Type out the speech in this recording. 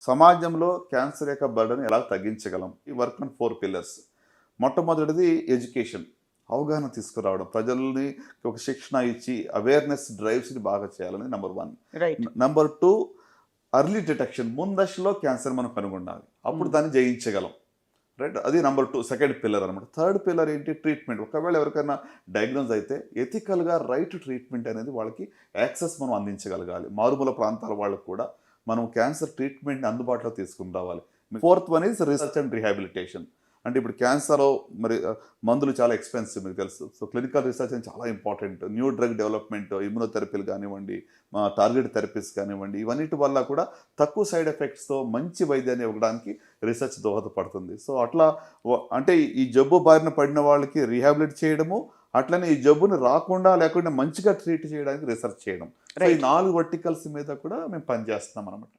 సమాజంలో క్యాన్సర్ యొక్క బర్డన్ ఎలా తగ్గించగలం? ఈ వర్క్ ఆన్ 4 పిల్లర్స్. మొట్టమొదటిది ఎడ్యుకేషన్. అవగాహన తీసుకురావడం. ప్రజల్ని ఒక శిక్షణ ఇచ్చి అవేర్‌నెస్ డ్రైవ్స్‌ని బాగా చేయాలని number 1. Right. Number 2 early detection. ముందశలో క్యాన్సర్ మనం కనుగొనాలి. అప్పుడు దాన్ని జయించగలం. రైట్. అది నంబర్ 2 సెకండ్ పిల్లర్ అనమాట. థర్డ్ పిల్లర్ ఏంటి? ట్రీట్మెంట్. ఒకవేళ ఎవరికైనా డయాగ్నోస్ అయితే ఎథికల్‌గా రైట్ ట్రీట్మెంట్ అనేది వాళ్ళకి యాక్సెస్ మనం అందించగలగాలి. మారుమూల ప్రాంతాల వాళ్ళకు కూడా మనం క్యాన్సర్ ట్రీట్మెంట్‌ని అందుబాటులో తీసుకొని రావాలి. Fourth one is research and rehabilitation. అంటే ఇప్పుడు క్యాన్సర్ మరి మందులు చాలా ఎక్స్‌పెన్సివ్ మీకు తెలుసు. సో క్లినికల్ రీసెర్చ్ అనేది చాలా ఇంపార్టెంట్. న్యూ డ్రగ్ డెవలప్‌మెంట్, ఇమ్యునోథెరపీలు కానివ్వండి, టార్గెట్ థెరపీస్ కానివ్వండి, ఇవన్నిటి వల్ల కూడా తక్కువ సైడ్ ఎఫెక్ట్స్‌తో మంచి వైద్యాన్ని ఇవ్వడానికి రీసెర్చ్ దోహదపడుతుంది. సో అట్లా అంటే ఈ జబ్బు బారిన పడిన వాళ్ళకి రీహాబిలిట్ చేయడము, అట్లనే ఈ జబ్బుని రాకుండా లేకుండా మంచిగా ట్రీట్ చేయడానికి రీసెర్చ్ చేయడం. సో ఈ 4 వర్టికల్స్ మీద కూడా మేము పనిచేస్తున్నాం అనమాట.